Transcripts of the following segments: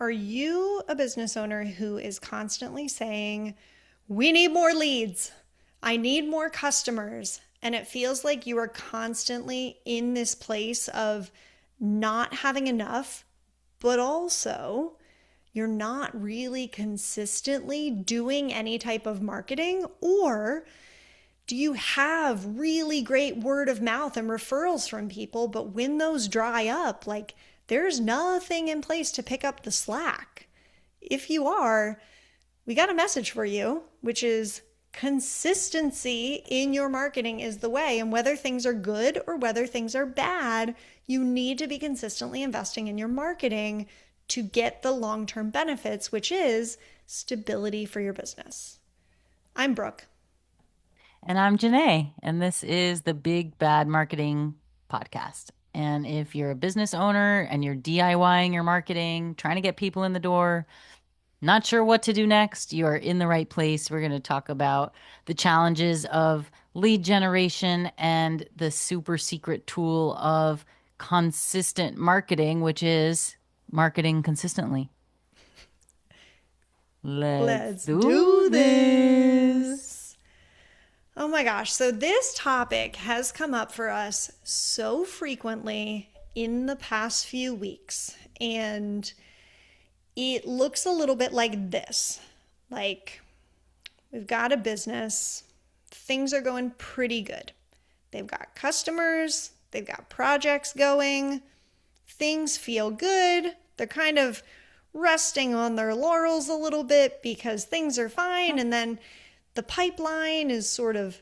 Are you a business owner who is constantly saying, we need more leads, I need more customers, and it feels like you are constantly in this place of not having enough, but also you're not really consistently doing any type of marketing? Or do you have really great word of mouth and referrals from people, but when those dry up, like there's nothing in place to pick up the slack? If you are, we got a message for you, which is consistency in your marketing is the way. And whether things are good or whether things are bad, you need to be consistently investing in your marketing to get the long term benefits, which is stability for your business. I'm Brooke. And I'm Janae, and this is the Big Bad Marketing Podcast. And if you're a business owner and you're DIYing your marketing, trying to get people in the door, not sure what to do next, you are in the right place. We're going to talk about the challenges of lead generation and the super secret tool of consistent marketing, which is marketing consistently. Let's Let's do do this. this. Oh my gosh. So, this topic has come up for us so frequently in the past few weeks. And it looks a little bit like this. Like, we've got a business, things are going pretty good. They've got customers, they've got projects going, things feel good. They're kind of resting on their laurels a little bit because things are fine. And then the pipeline is sort of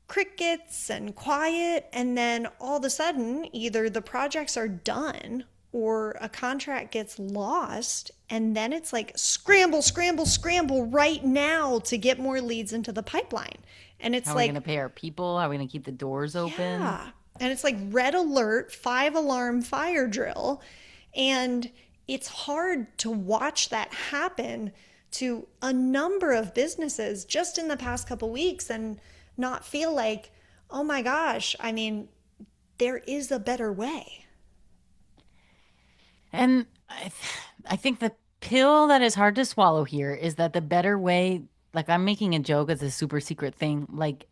crickets and quiet. And then all of a sudden, either the projects are done or a contract gets lost. And then it's like scramble, scramble, scramble right now to get more leads into the pipeline. And How it's are we going to like, pay our people? How are we going to keep the doors open? yeah. And it's like red alert, 5 alarm fire drill. And it's hard to watch that happen to a number of businesses just in the past couple weeks and not feel like, oh my gosh, I mean, there is a better way. And I think the pill that is hard to swallow here is that the better way, like I'm making a joke as a super secret thing, like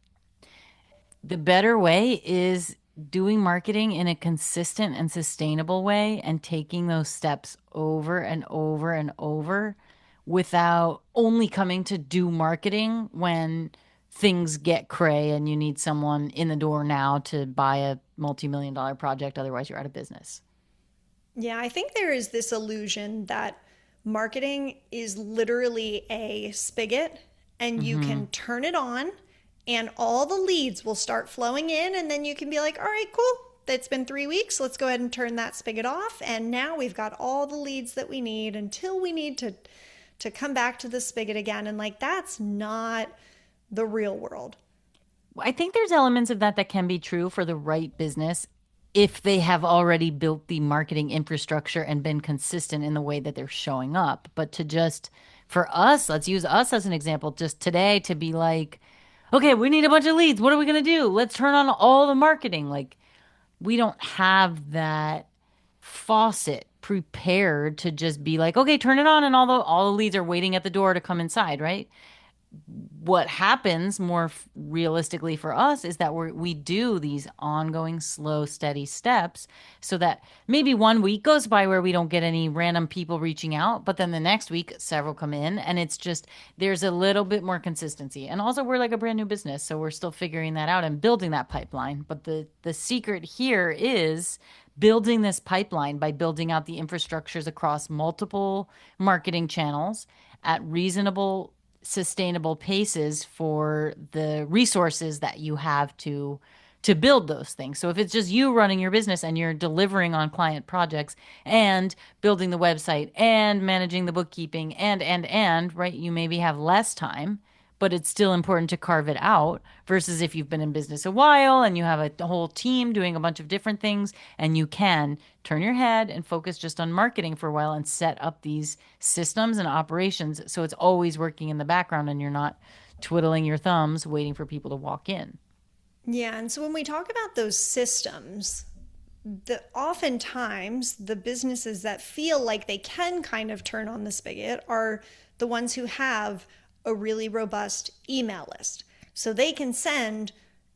the better way is doing marketing in a consistent and sustainable way and taking those steps over and over and over without only coming to do marketing when things get cray and you need someone in the door now to buy a multi-million-dollar project. Otherwise, you're out of business. Yeah, I think there is this illusion that marketing is literally a spigot and you Hmm. can turn it on and all the leads will start flowing in. And then you can be like, all right, cool. It's been 3 weeks. Let's go ahead and turn that spigot off. And now we've got all the leads that we need until we need to come back to the spigot again. And like, that's not the real world. I think there's elements of that that can be true for the right business if they have already built the marketing infrastructure and been consistent in the way that they're showing up. But to just, for us, let's use us as an example, just today to be like, okay, we need a bunch of leads. What are we going to do? Let's turn on all the marketing. Like, we don't have that faucet prepared to just be like, okay, turn it on, and all the leads are waiting at the door to come inside, right? What happens more realistically for us is that we do these ongoing slow steady steps so that maybe 1 week goes by where we don't get any random people reaching out, but then the next week several come in, and it's just there's a little bit more consistency. And also we're like a brand new business, so we're still figuring that out and building that pipeline. But the secret here is building this pipeline by building out the infrastructures across multiple marketing channels at reasonable sustainable paces for the resources that you have to build those things. So if it's just you running your business and you're delivering on client projects and building the website and managing the bookkeeping and right, you maybe have less time, but it's still important to carve it out versus if you've been in business a while and you have a whole team doing a bunch of different things and you can turn your head and focus just on marketing for a while and set up these systems and operations so it's always working in the background and you're not twiddling your thumbs waiting for people to walk in. Yeah. And so when we talk about those systems, Oftentimes the businesses that feel like they can kind of turn on the spigot are the ones who have a really robust email list. So they can send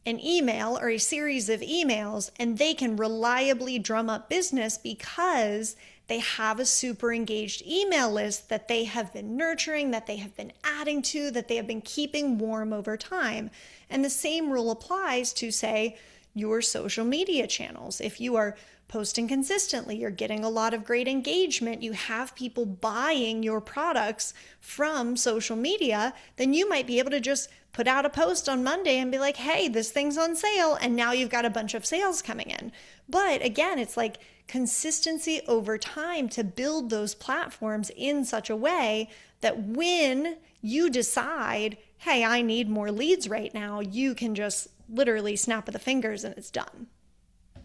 an email or a series of emails and they can reliably drum up business because they have a super engaged email list that they have been nurturing, that they have been adding to, that they have been keeping warm over time. And the same rule applies to, say, your social media channels. If you are posting consistently, you're getting a lot of great engagement, you have people buying your products from social media, then you might be able to just put out a post on Monday and be like, hey, this thing's on sale. And now you've got a bunch of sales coming in. But again, it's like consistency over time to build those platforms in such a way that when you decide, hey, I need more leads right now, you can just literally snap of the fingers and it's done.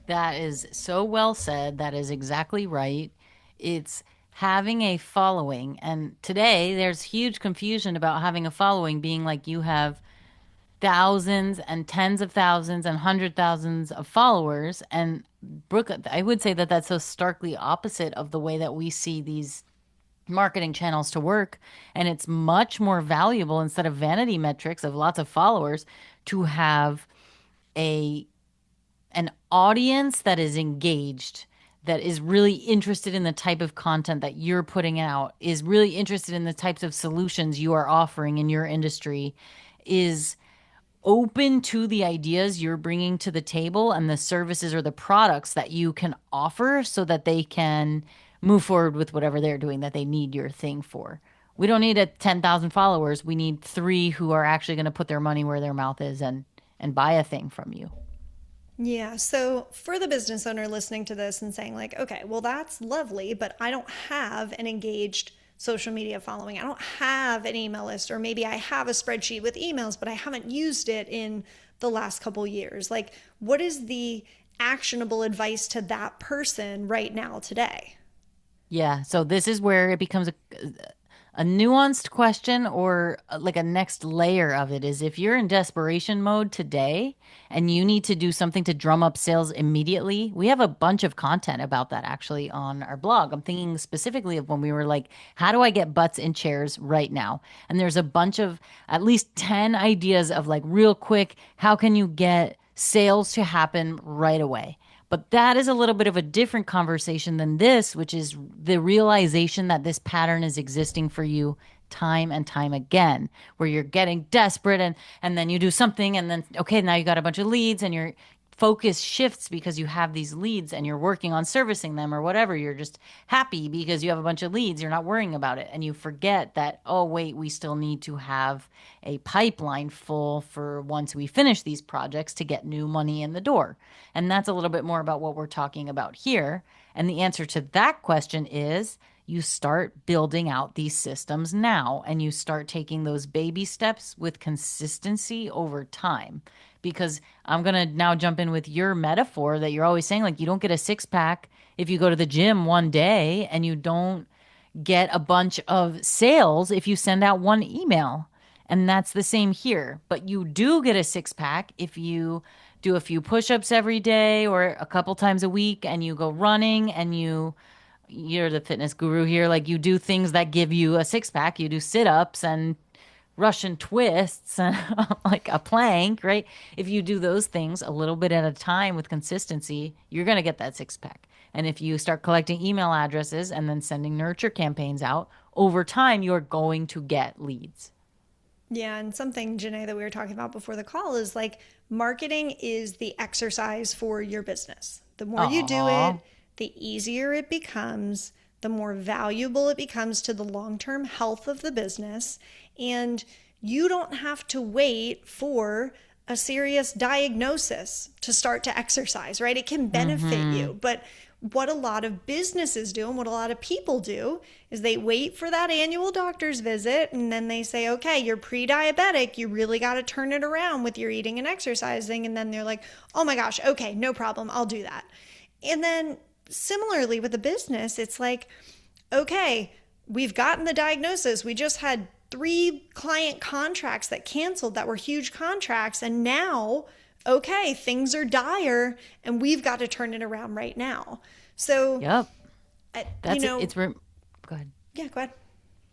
That is so well said. That is exactly right. It's having a following. And today there's huge confusion about having a following being like you have thousands and tens of thousands and hundred thousands of followers. And Brooke, I would say that that's so starkly opposite of the way that we see these marketing channels to work. And it's much more valuable instead of vanity metrics of lots of followers to have a an audience that is engaged, that is really interested in the type of content that you're putting out, is really interested in the types of solutions you are offering in your industry, is open to the ideas you're bringing to the table and the services or the products that you can offer so that they can move forward with whatever they're doing that they need your thing for. We don't need a 10,000 followers. We need 3 who are actually going to put their money where their mouth is and buy a thing from you. Yeah. So for the business owner listening to this and saying, like, okay, well, that's lovely, but I don't have an engaged social media following. I don't have an email list, or maybe I have a spreadsheet with emails, but I haven't used it in the last couple years. Like, what is the actionable advice to that person right now today? Yeah, so this is where it becomes a nuanced question or like a next layer of it is if you're in desperation mode today and you need to do something to drum up sales immediately, we have a bunch of content about that actually on our blog. I'm thinking specifically of when we were like, how do I get butts in chairs right now? And there's a bunch of at least 10 ideas of like real quick, how can you get sales to happen right away? But that is a little bit of a different conversation than this, which is the realization that this pattern is existing for you time and time again, where you're getting desperate and then you do something and then okay, now you got a bunch of leads and your focus shifts because you have these leads and you're working on servicing them or whatever. You're just happy because you have a bunch of leads. You're not worrying about it. And you forget that, oh, wait, we still need to have a pipeline full for once we finish these projects to get new money in the door. And that's a little bit more about what we're talking about here. And the answer to that question is you start building out these systems now and you start taking those baby steps with consistency over time. Because I'm going to now jump in with your metaphor that you're always saying, like, you don't get a six pack if you go to the gym one day and you don't get a bunch of sales if you send out one email. And that's the same here. But you do get a six pack if you do a few push ups every day or a couple times a week and you go running and you're the fitness guru here. Like you do things that give you a six pack. You do sit ups and Russian twists and like a plank, right? If you do those things a little bit at a time with consistency, you're going to get that six pack. And if you start collecting email addresses and then sending nurture campaigns out, over time, you're going to get leads. Yeah, and something, Janae, that we were talking about before the call is like marketing is the exercise for your business. The more you do Aw. it, the easier it becomes, the more valuable it becomes to the long term health of the business. And you don't have to wait for a serious diagnosis to start to exercise, right? It can benefit Mm-hmm. you. But what a lot of businesses do and what a lot of people do is they wait for that annual doctor's visit and then they say, okay, you're pre diabetic. You really got to turn it around with your eating and exercising. And then they're like, oh my gosh, okay, no problem. I'll do that. And then similarly with a business, it's like, okay, we've gotten the diagnosis. We just had 3 client contracts that canceled that were huge contracts. And now okay, things are dire and we've got to turn it around right now. So, Yep. you That's it. know, Go ahead. yeah, go ahead.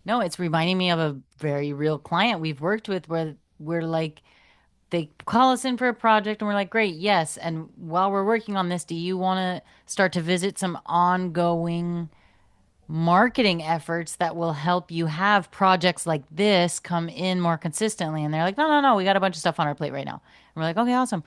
No, it's reminding me of a very real client we've worked with where we're like, they call us in for a project and we're like, great, yes. And while we're working on this, do you want to start to visit some ongoing marketing efforts that will help you have projects like this come in more consistently? And they're like, no, no, no, we got a bunch of stuff on our plate right now. And we're like, okay, awesome.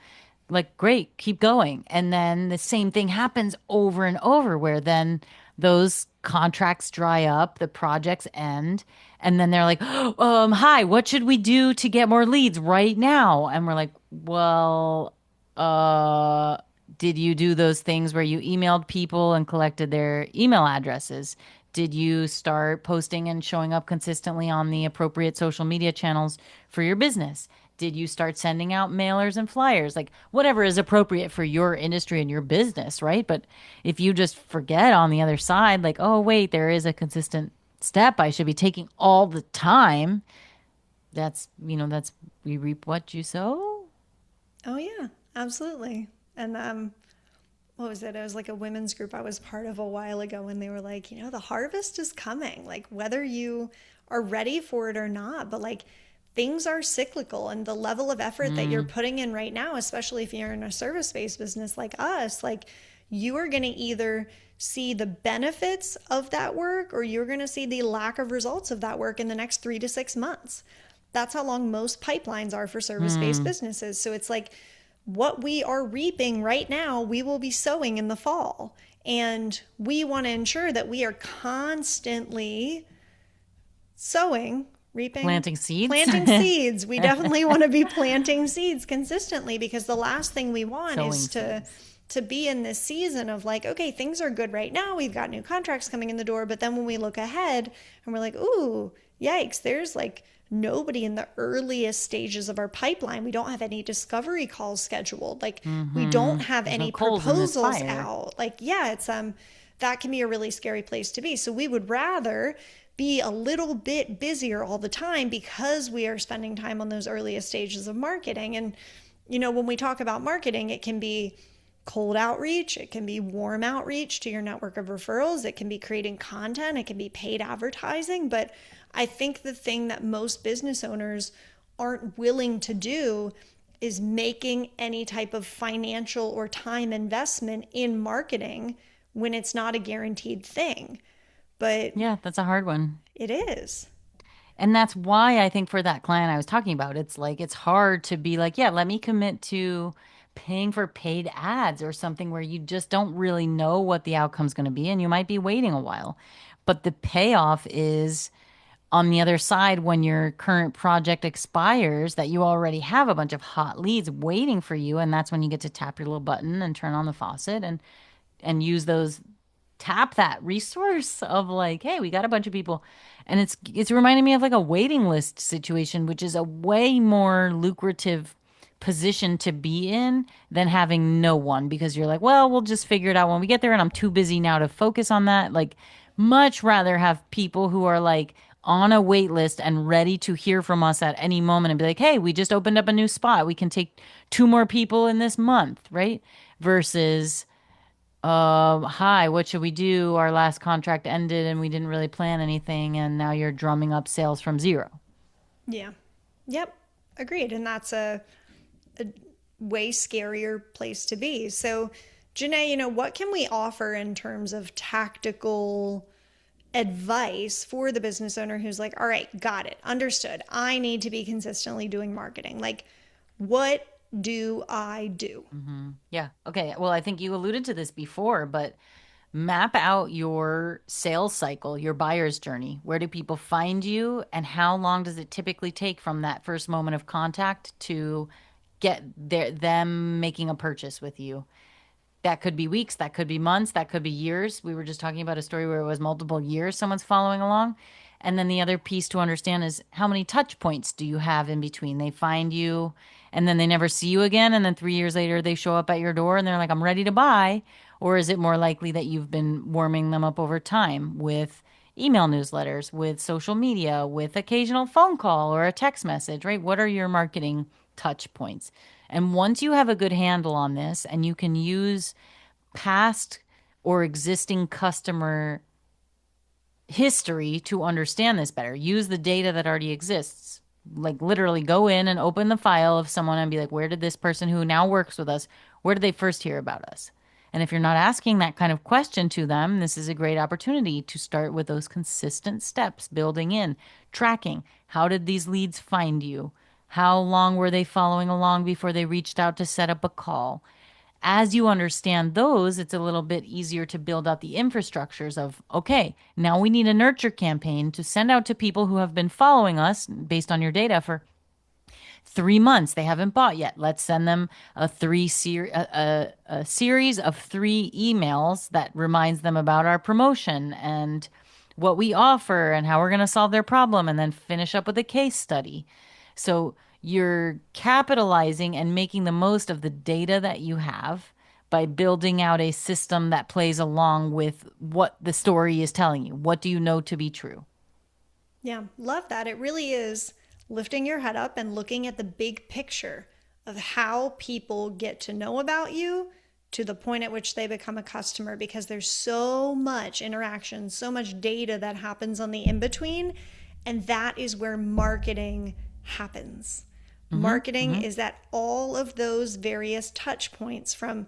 Like, great, keep going. And then the same thing happens over and over where then those contracts dry up, the projects end, and then they're like, hi, what should we do to get more leads right now? And we're like, well, uh, did you do those things where you emailed people and collected their email addresses? Did you start posting and showing up consistently on the appropriate social media channels for your business? Did you start sending out mailers and flyers? Like whatever is appropriate for your industry and your business, right? But if you just forget on the other side, like, oh, wait, there is a consistent step I should be taking all the time, that's we reap what you sow. Oh, yeah, absolutely. And what was it? It was like a women's group I was part of a while ago, and they were like, the harvest is coming, like whether you are ready for it or not, but like things are cyclical, and the level of effort that you're Mm, putting in right now, especially if you're in a service based business like us, like you are going to either see the benefits of that work or you're going to see the lack of results of that work in the next 3 to 6 months. That's how long most pipelines are for service based mm. businesses. So it's like what we are reaping right now, we will be sowing in the fall. And we want to ensure that we are constantly sowing, reaping, Planting seeds, planting seeds. We definitely want to be planting seeds consistently, because the last thing we want is sowing to seeds. be in this season of like, okay, things are good right now. We've got new contracts coming in the door, but then when we look ahead and we're like, ooh, yikes, there's like nobody in the earliest stages of our pipeline. We don't have any discovery calls scheduled. Like we don't have There's no any coals in this proposals fire. out. Like, yeah, it's that can be a really scary place to be. So we would rather be a little bit busier all the time because we are spending time on those earliest stages of marketing. And when we talk about marketing, it can be cold outreach, it can be warm outreach to your network of referrals, it can be creating content, it can be paid advertising. But I think the thing that most business owners aren't willing to do is making any type of financial or time investment in marketing when it's not a guaranteed thing. But Yeah, that's a hard one. it is. And that's why I think for that client I was talking about, it's like it's hard to be like, yeah, let me commit to paying for paid ads or something where you just don't really know what the outcome's going to be and you might be waiting a while. But the payoff is on the other side when your current project expires that you already have a bunch of hot leads waiting for you, and that's when you get to tap your little button and turn on the faucet and use those, tap that resource of like, hey, we got a bunch of people. And it's reminding me of like a waiting list situation, which is a way more lucrative position to be in than having no one, because you're like, well, we'll just figure it out when we get there and I'm too busy now to focus on that. Like much rather have people who are like on a wait list and ready to hear from us at any moment and be like, hey, we just opened up a new spot. We can take two more people in this month, right? Versus hi, what should we do? Our last contract ended and we didn't really plan anything, and now you're drumming up sales from zero. Yeah. Yep. Agreed. And that's a way scarier place to be. So, Janae, what can we offer in terms of tactical advice for the business owner who's like, all right, got it, understood. I need to be consistently doing marketing. Like, what do I do? Yeah. Okay. Well, I think you alluded to this before, but map out your sales cycle, your buyer's journey. Where do people find you, and how long does it typically take from that first moment of contact to get them making a purchase with you? That could be weeks, that could be months, that could be years. We were just talking about a story where it was multiple years someone's following along. And then the other piece to understand is how many touch points do you have in between? They find you and then they never see you again. And then 3 years later, they show up at your door and they're like, I'm ready to buy. Or is it more likely that you've been warming them up over time with email newsletters, with social media, with occasional phone call or a text message, right? What are your marketing touch points? And once you have a good handle on this and you can use past or existing customer history to understand this better. Use the data that already exists. Like literally go in and open the file of someone and be like, where did this person who now works with us, where did they first hear about us? And if you're not asking that kind of question to them, this is a great opportunity to start with those consistent steps, building in, tracking. How did these leads find you? How long were they following along before they reached out to set up a call? As you understand those, it's a little bit easier to build out the infrastructures of, okay, now we need a nurture campaign to send out to people who have been following us based on your data for 3 months. They haven't bought yet. Let's send them a series of 3 emails that reminds them about our promotion and what we offer and how we're going to solve their problem, and then finish up with a case study. So you're capitalizing and making the most of the data that you have by building out a system that plays along with what the story is telling you. What do you know to be true? Yeah, love that. It really is lifting your head up and looking at the big picture of how people get to know about you to the point at which they become a customer, because there's so much interaction, so much data that happens on the in between. And that is where marketing happens. Mm-hmm. Marketing Mm-hmm. is at all of those various touch points from,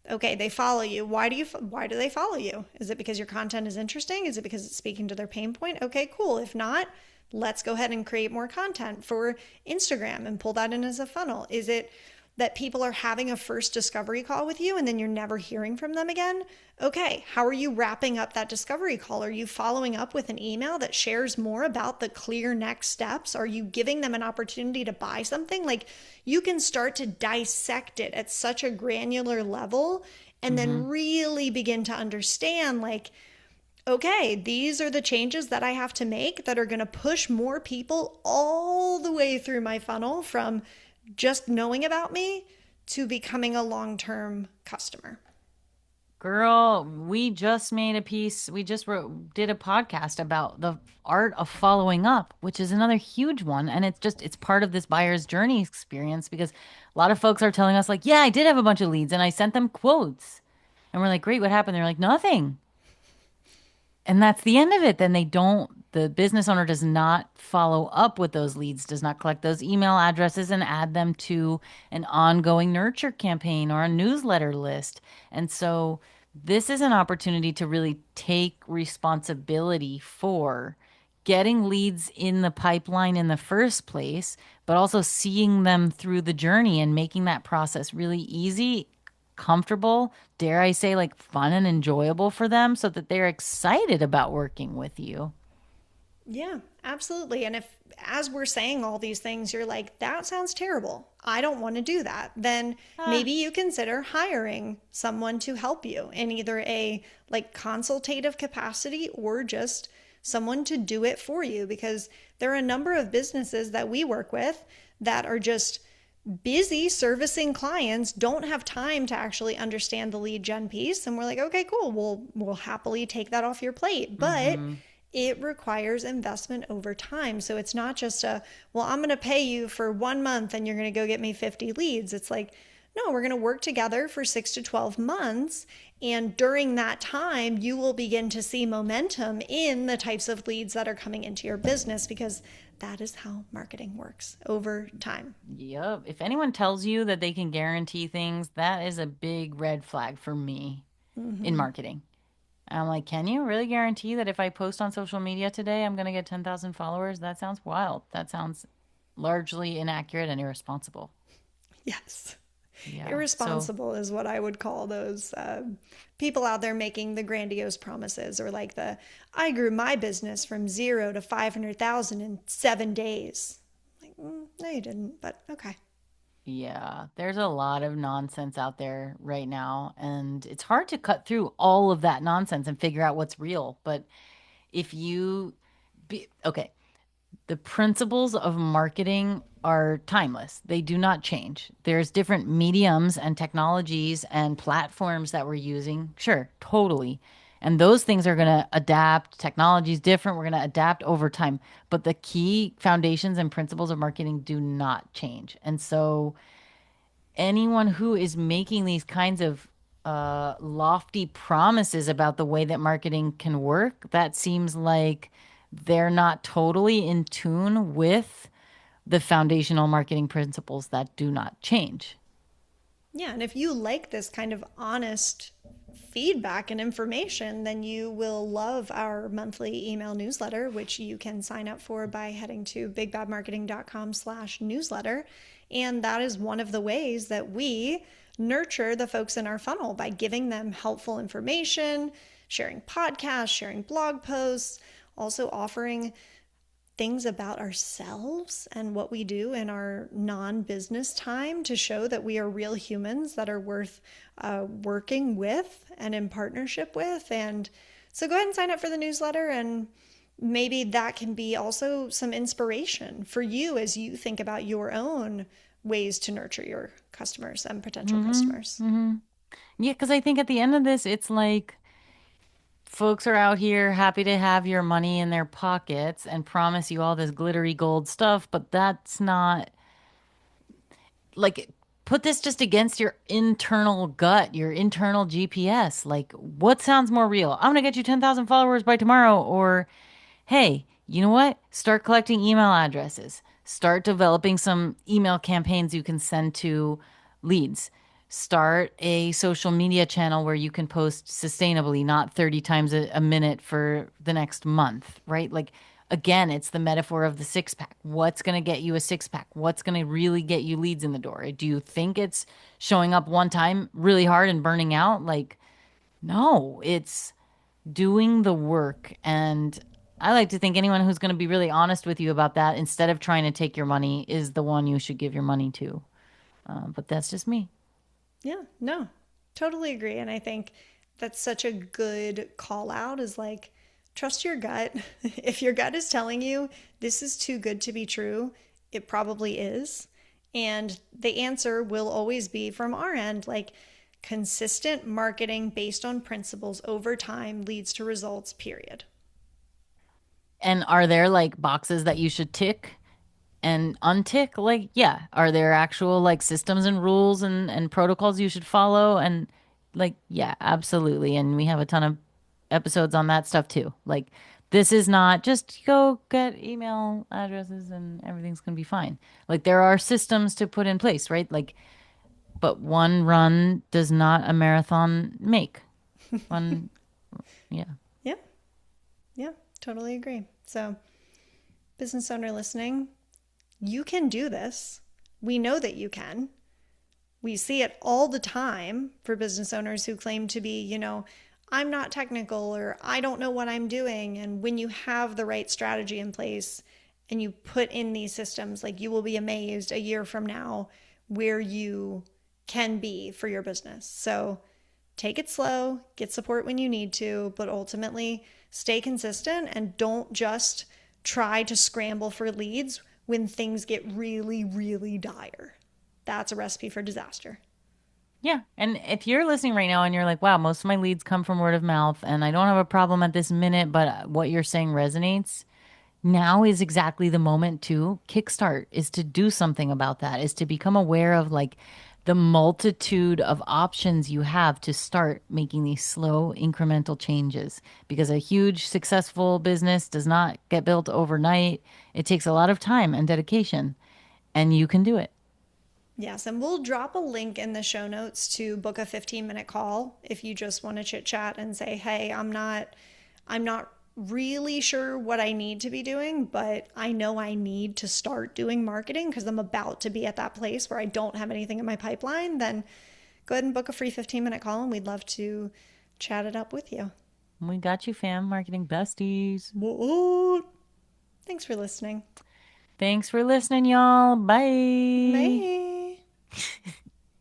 okay, they follow you. Why do they follow you? Is it because your content is interesting? Is it because it's speaking to their pain point? Okay, cool. If not, let's go ahead and create more content for Instagram and pull that in as a funnel. Is it that people are having a first discovery call with you and then you're never hearing from them again? Okay, how are you wrapping up that discovery call? Are you following up with an email that shares more about the clear next steps? Are you giving them an opportunity to buy something? Like, you can start to dissect it at such a granular level and Mm-hmm. then really begin to understand, like, okay, these are the changes that I have to make that are going to push more people all the way through my funnel from just knowing about me to becoming a long term customer. Girl, we just made a piece. We just did a podcast about the art of following up, which is another huge one. And it's part of this buyer's journey experience because a lot of folks are telling us, like, yeah, I did have a bunch of leads and I sent them quotes. And we're like, great, what happened? They're like, nothing. And that's the end of it. Then the business owner does not follow up with those leads, does not collect those email addresses and add them to an ongoing nurture campaign or a newsletter list. And so this is an opportunity to really take responsibility for getting leads in the pipeline in the first place, but also seeing them through the journey and making that process really easy, comfortable, dare I say, like fun and enjoyable for them so that they're excited about working with you. Yeah, absolutely. And if, as we're saying all these things, you're like, that sounds terrible, I don't want to do that, then Ah, maybe you consider hiring someone to help you in either a like consultative capacity or just someone to do it for you. Because there are a number of businesses that we work with that are just busy servicing clients, don't have time to actually understand the lead gen piece, and we're like, okay, cool, we'll happily take that off your plate, but mm-hmm. it requires investment over time. So it's not just a, well, I'm going to pay you for 1 month and you're going to go get me 50 leads. It's like, no, we're going to work together for 6 to 12 months. And during that time, you will begin to see momentum in the types of leads that are coming into your business, because that is how marketing works over time. Yep. If anyone tells you that they can guarantee things, that is a big red flag for me in Mm-hmm. marketing. I'm like, can you really guarantee that if I post on social media today, I'm going to get 10,000 followers? That sounds wild. That sounds largely inaccurate and irresponsible. Yes. Yeah. So, Irresponsible is what I would call those people out there making the grandiose promises, or like the, I grew my business from 0 to 500,000 in 7 days. Like, no, you didn't, but okay. yeah, there's a lot of nonsense out there right now, and it's hard to cut through all of that nonsense and figure out what's real. But if you okay, the principles of marketing are timeless. They do not change. There's different mediums and technologies and platforms that we're using. Sure, totally. And those things are going to adapt. Technology is different. We're going to adapt over time. But the key foundations and principles of marketing do not change. And so anyone who is making these kinds of lofty promises about the way that marketing can work, that seems like they're not totally in tune with the foundational marketing principles that do not change. Yeah, and if you like this kind of honest feedback and information, then you will love our monthly email newsletter, which you can sign up for by heading to bigbadmarketing.com/newsletter. And that is one of the ways that we nurture the folks in our funnel by giving them helpful information, sharing podcasts, sharing blog posts, also offering things about ourselves and what we do in our non-business time to show that we are real humans that are worth working with and in partnership with. And so go ahead and sign up for the newsletter, and maybe that can be also some inspiration for you as you think about your own ways to nurture your customers and potential Hmm. customers. Hmm. Yeah, because I think at the end of this, it's like folks are out here happy to have your money in their pockets and promise you all this glittery gold stuff, but that's not like put this just against your internal gut, your internal GPS. Like, what sounds more real? I'm gonna get you 10,000 followers by tomorrow, or hey, you know what? Start collecting email addresses. Start developing some email campaigns you can send to leads. Start a social media channel where you can post sustainably, not 30 times a minute for the next month, right? Like, again, it's the metaphor of the six pack. What's going to get you a six pack? What's going to really get you leads in the door? Do you think it's showing up one time really hard and burning out? Like, no, it's doing the work. And I like to think anyone who's going to be really honest with you about that instead of trying to take your money is the one you should give your money to. But that's just me. Yeah, no, totally agree. And I think that's such a good call out is like, trust your gut. If your gut is telling you this is too good to be true, it probably is. And the answer will always be from our end like, consistent marketing based on principles over time leads to results, period. And are there like boxes that you should tick and untick? Like, yeah. Are there actual like systems and rules and protocols you should follow? And like, yeah, absolutely. And we have a ton of episodes on that stuff too. Like, this is not just go get email addresses and everything's gonna be fine. Like, there are systems to put in place, right? Like, but one run does not a marathon make. One, yeah. Yeah, yeah, totally agree. So, business owner listening, you can do this. We know that you can. We see it all the time for business owners who claim to be, I'm not technical or I don't know what I'm doing. And when you have the right strategy in place and you put in these systems, like you will be amazed a year from now where you can be for your business. So take it slow, get support when you need to, but ultimately stay consistent and don't just try to scramble for leads when things get really, really dire. That's a recipe for disaster. Yeah. And if you're listening right now and you're like, wow, most of my leads come from word of mouth and I don't have a problem at this minute, but what you're saying resonates, now is exactly the moment to kickstart, is to do something about that, is to become aware of like the multitude of options you have to start making these slow incremental changes. Because a huge successful business does not get built overnight. It takes a lot of time and dedication, and you can do it. Yes, and we'll drop a link in the show notes to book a 15-minute call if you just want to chit chat and say, "Hey, I'm not really sure what I need to be doing, but I know I need to start doing marketing because I'm about to be at that place where I don't have anything in my pipeline." Then go ahead and book a free 15-minute call and we'd love to chat it up with you. We got you, fam. Marketing besties. What? Thanks for listening. Thanks for listening, y'all. Bye. Bye.